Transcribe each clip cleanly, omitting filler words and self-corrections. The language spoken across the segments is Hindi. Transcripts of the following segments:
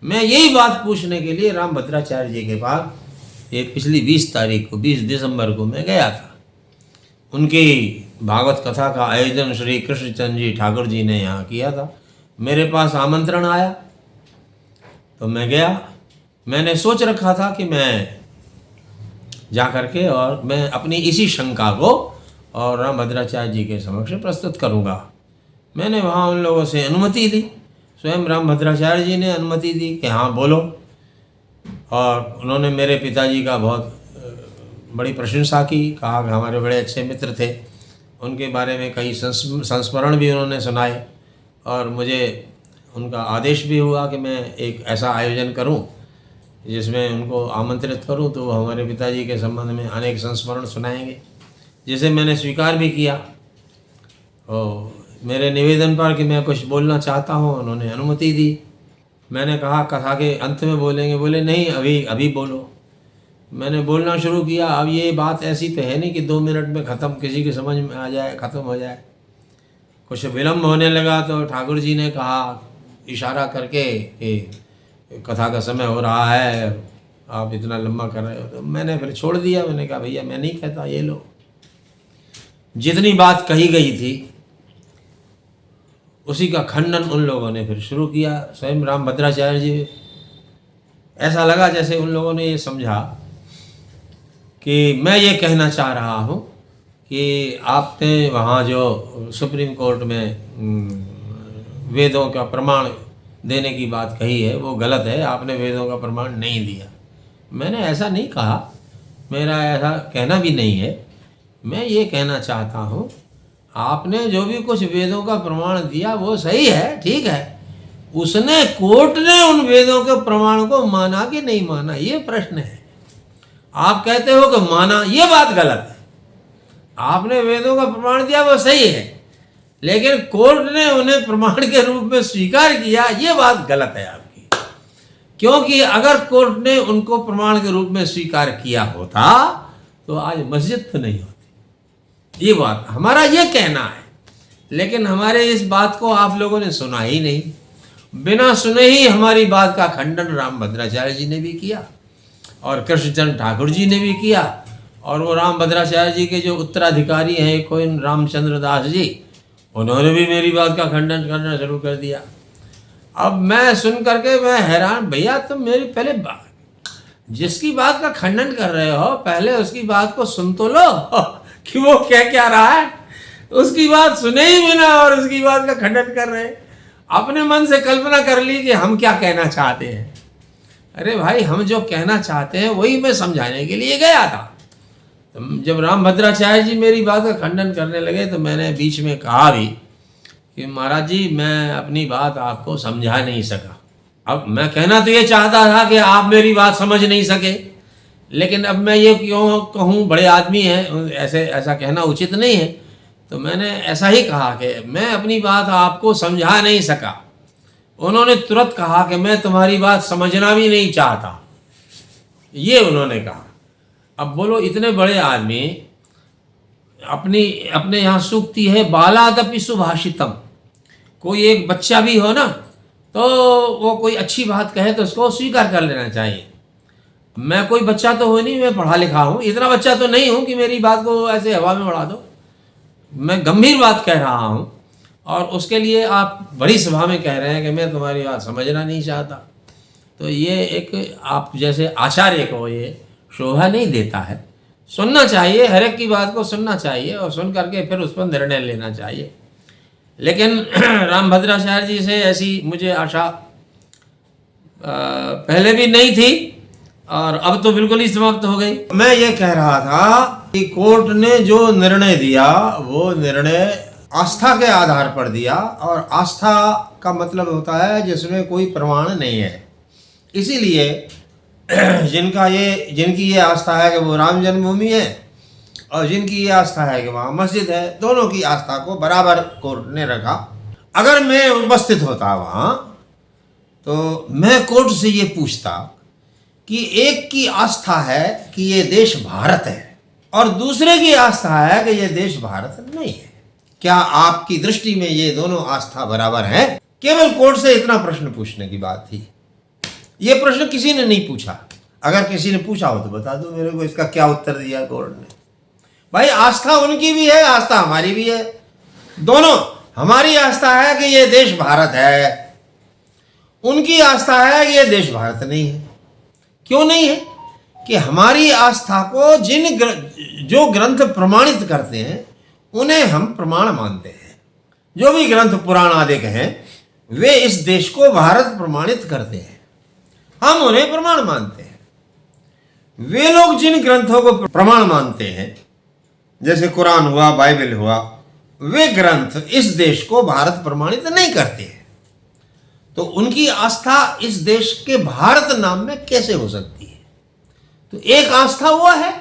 मैं यही बात पूछने के लिए राम भद्राचार्य जी के पास ये पिछली 20 तारीख को 20 दिसंबर को मैं गया था। उनकी भागवत कथा का आयोजन श्री कृष्णचंद्र जी ठाकुर जी ने यहाँ किया था। मेरे पास आमंत्रण आया तो मैं गया। मैंने सोच रखा था कि मैं जा करके और मैं अपनी इसी शंका को और राम भद्राचार्य जी के समक्ष प्रस्तुत करूँगा। मैंने वहाँ उन लोगों से अनुमति ली, स्वयं राम भद्राचार्य जी ने अनुमति दी कि हाँ बोलो। और उन्होंने मेरे पिताजी का बहुत बड़ी प्रशंसा की, कहा कि हमारे बड़े अच्छे मित्र थे, उनके बारे में कई संस्मरण भी उन्होंने सुनाए। और मुझे उनका आदेश भी हुआ कि मैं एक ऐसा आयोजन करूं जिसमें उनको आमंत्रित करूं, तो वो हमारे पिताजी के संबंध में अनेक संस्मरण सुनाएंगे, जिसे मैंने स्वीकार भी किया। और मेरे निवेदन पर कि मैं कुछ बोलना चाहता हूं, उन्होंने अनुमति दी। मैंने कहा कथा के अंत में बोलेंगे, बोले नहीं अभी बोलो। मैंने बोलना शुरू किया। अब ये बात ऐसी तो है नहीं कि 2 मिनट में ख़त्म, किसी की समझ में आ जाए, ख़त्म हो जाए। कुछ विलम्ब होने लगा तो ठाकुर जी ने कहा इशारा करके कि कथा का समय हो रहा है, आप इतना लंबा कर रहे हो। तो मैंने फिर छोड़ दिया। मैंने कहा भैया मैं नहीं कहता, ये लो। जितनी बात कही गई थी उसी का खंडन उन लोगों ने फिर शुरू किया। स्वयं राम भद्राचार्य जी, ऐसा लगा जैसे उन लोगों ने ये समझा कि मैं ये कहना चाह रहा हूँ कि आपने वहाँ जो सुप्रीम कोर्ट में वेदों का प्रमाण देने की बात कही है वो गलत है, आपने वेदों का प्रमाण नहीं दिया। मैंने ऐसा नहीं कहा, मेरा ऐसा कहना भी नहीं है। मैं ये कहना चाहता हूँ आपने जो भी कुछ वेदों का प्रमाण दिया वो सही है, ठीक है। उसने कोर्ट ने उन वेदों के प्रमाण को माना कि नहीं माना, ये प्रश्न है। आप कहते हो कि माना, ये बात गलत है। आपने वेदों का प्रमाण दिया वो सही है, लेकिन कोर्ट ने उन्हें प्रमाण के रूप में स्वीकार किया, ये बात गलत है आपकी। क्योंकि अगर कोर्ट ने उनको प्रमाण के रूप में स्वीकार किया होता तो आज मस्जिद तो नहीं होती। ये बात हमारा ये कहना है, लेकिन हमारे इस बात को आप लोगों ने सुना ही नहीं। बिना सुने ही हमारी बात का खंडन राम भद्राचार्य जी ने भी किया और कृष्णचंद्र ठाकुर जी ने भी किया। और वो राम भद्राचार्य जी के जो उत्तराधिकारी हैं कोई रामचंद्र दास जी, उन्होंने भी मेरी बात का खंडन करना शुरू कर दिया। अब मैं सुन करके मैं हैरान, भैया तुम मेरी पहले जिसकी बात का खंडन कर रहे हो पहले उसकी बात को सुन तो लो कि वो क्या रहा है। उसकी बात सुने ही बिना और उसकी बात का खंडन कर रहे। अपने मन से कल्पना कर ली कि हम क्या कहना चाहते हैं। अरे भाई, हम जो कहना चाहते हैं वही मैं समझाने के लिए गया था। तो जब राम भद्राचार्य जी मेरी बात का खंडन करने लगे तो मैंने बीच में कहा भी कि महाराज जी मैं अपनी बात आपको समझा नहीं सका। अब मैं कहना तो ये चाहता था कि आप मेरी बात समझ नहीं सके, लेकिन अब मैं ये क्यों कहूँ, बड़े आदमी हैं, ऐसा कहना उचित नहीं है। तो मैंने ऐसा ही कहा कि मैं अपनी बात आपको समझा नहीं सका। उन्होंने तुरंत कहा कि मैं तुम्हारी बात समझना भी नहीं चाहता, ये उन्होंने कहा। अब बोलो, इतने बड़े आदमी, अपने यहाँ सूक्ति है बालादपि सुभाषितम। कोई एक बच्चा भी हो ना तो वो कोई अच्छी बात कहे तो उसको स्वीकार कर लेना चाहिए। मैं कोई बच्चा तो हो नहीं, मैं पढ़ा लिखा हूँ, इतना बच्चा तो नहीं हूँ कि मेरी बात को ऐसे हवा में उड़ा दो। मैं गंभीर बात कह रहा हूँ और उसके लिए आप बड़ी सभा में कह रहे हैं कि मैं तुम्हारी बात समझना नहीं चाहता। तो ये एक आप जैसे आचार्य को ये शोभा नहीं देता है। सुनना चाहिए, हर एक की बात को सुनना चाहिए और सुन करके फिर उस पर निर्णय लेना चाहिए। लेकिन राम भद्राचार्य जी से ऐसी मुझे आशा पहले भी नहीं थी और अब तो बिल्कुल ही समाप्त हो गई। मैं ये कह रहा था कि कोर्ट ने जो निर्णय दिया वो निर्णय आस्था के आधार पर दिया, और आस्था का मतलब होता है जिसमें कोई प्रमाण नहीं है। इसीलिए जिनकी ये आस्था है कि वो राम जन्मभूमि है और जिनकी ये आस्था है कि वहाँ मस्जिद है, दोनों की आस्था को बराबर कोर्ट ने रखा। अगर मैं उपस्थित होता वहाँ तो मैं कोर्ट से ये पूछता कि एक की आस्था है कि ये देश भारत है और दूसरे की आस्था है कि ये देश भारत नहीं है, क्या आपकी दृष्टि में ये दोनों आस्था बराबर है? केवल कोर्ट से इतना प्रश्न पूछने की बात थी। ये प्रश्न किसी ने नहीं पूछा। अगर किसी ने पूछा हो तो बता दो मेरे को, इसका क्या उत्तर दिया कोर्ट ने। भाई आस्था उनकी भी है, आस्था हमारी भी है, दोनों। हमारी आस्था है कि ये देश भारत है, उनकी आस्था है कि ये देश भारत नहीं है। क्यों नहीं है? कि हमारी आस्था को जो ग्रंथ प्रमाणित करते हैं उन्हें हम प्रमाण मानते हैं। जो भी ग्रंथ पुराण आदि के हैं वे इस देश को भारत प्रमाणित करते हैं, हम उन्हें प्रमाण मानते हैं। वे लोग जिन ग्रंथों को प्रमाण मानते हैं, जैसे कुरान हुआ, बाइबल हुआ, वे ग्रंथ इस देश को भारत प्रमाणित नहीं करते हैं। तो उनकी आस्था इस देश के भारत नाम में कैसे हो सकती है? तो एक आस्था वो है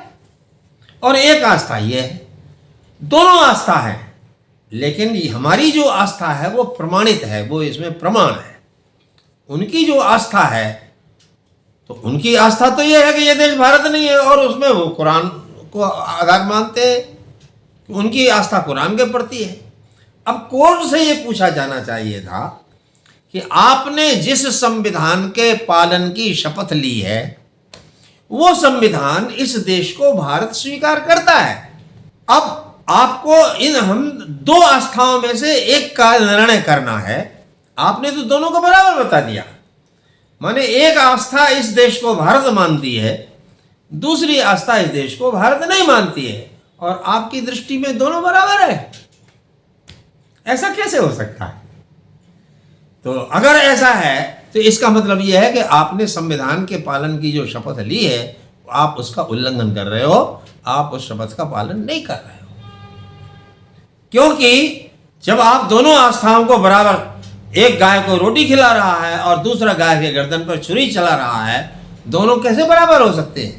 और एक आस्था ये है, दोनों आस्था है। लेकिन हमारी जो आस्था है वो प्रमाणित है, वो इसमें प्रमाण है। उनकी जो आस्था है, तो उनकी आस्था तो ये है कि ये देश भारत नहीं है और उसमें वो कुरान को आधार मानते हैं, उनकी आस्था कुरान के प्रति है। अब कोर्ट से ये पूछा जाना चाहिए था कि आपने जिस संविधान के पालन की शपथ ली है वो संविधान इस देश को भारत स्वीकार करता है। अब आपको इन हम दो आस्थाओं में से एक का निर्णय करना है, आपने तो दोनों को बराबर बता दिया। माने एक आस्था इस देश को भारत मानती है, दूसरी आस्था इस देश को भारत नहीं मानती है, और आपकी दृष्टि में दोनों बराबर है। ऐसा कैसे हो सकता है? तो अगर ऐसा है तो इसका मतलब यह है कि आपने संविधान के पालन की जो शपथ ली है आप उसका उल्लंघन कर रहे हो, आप उस शपथ का पालन नहीं कर रहे हो। क्योंकि जब आप दोनों आस्थाओं को बराबर, एक गाय को रोटी खिला रहा है और दूसरा गाय के गर्दन पर छुरी चला रहा है, दोनों कैसे बराबर हो सकते हैं?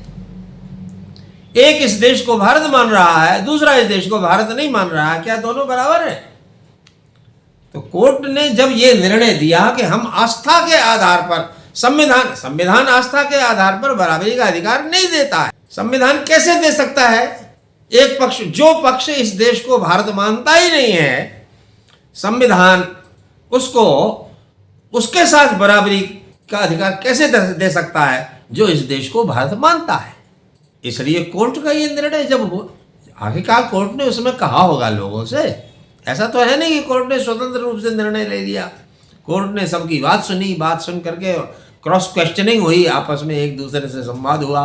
एक इस देश को भारत मान रहा है, दूसरा इस देश को भारत नहीं मान रहा है, क्या दोनों बराबर हैं? तो कोर्ट ने जब ये निर्णय दिया कि हम आस्था के आधार पर, संविधान आस्था के आधार पर बराबरी का अधिकार नहीं देता है। संविधान कैसे दे सकता है? एक पक्ष, जो पक्ष इस देश को भारत मानता ही नहीं है, संविधान उसको उसके साथ बराबरी का अधिकार कैसे दे सकता है जो इस देश को भारत मानता है? इसलिए कोर्ट का ये निर्णय जब हुआ, आखिरकार कोर्ट ने उसमें कहा होगा लोगों से। ऐसा तो है नहीं कि कोर्ट ने स्वतंत्र रूप से निर्णय ले लिया। कोर्ट ने सबकी बात सुनी, बात सुन करके क्रॉस क्वेश्चनिंग हुई, आपस में एक दूसरे से संवाद हुआ,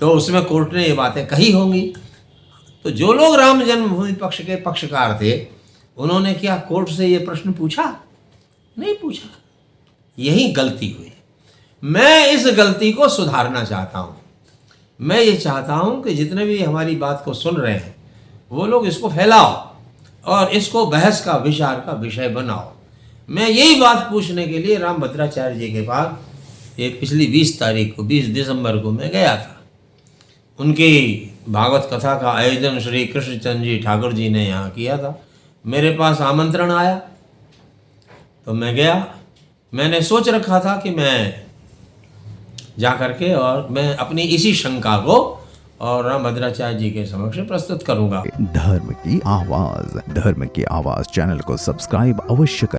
तो उसमें कोर्ट ने ये बातें कही होंगी। तो जो लोग राम जन्मभूमि पक्ष के पक्षकार थे उन्होंने क्या कोर्ट से ये प्रश्न पूछा? नहीं पूछा। यही गलती हुई। मैं इस गलती को सुधारना चाहता हूँ। मैं ये चाहता हूँ कि जितने भी हमारी बात को सुन रहे हैं वो लोग इसको फैलाओ और इसको बहस का, विचार का विषय बनाओ। मैं यही बात पूछने के लिए रामभद्राचार्य जी के पास ये पिछली 20 तारीख को, 20 दिसंबर को मैं गया था। उनकी भागवत कथा का आयोजन श्री कृष्णचंद्र जी ठाकुर जी ने यहाँ किया था। मेरे पास आमंत्रण आया तो मैं गया। मैंने सोच रखा था कि मैं जा करके और मैं अपनी इसी शंका को और रामभद्राचार्य जी के समक्ष प्रस्तुत करूंगा। धर्म की आवाज चैनल को सब्सक्राइब अवश्य करें।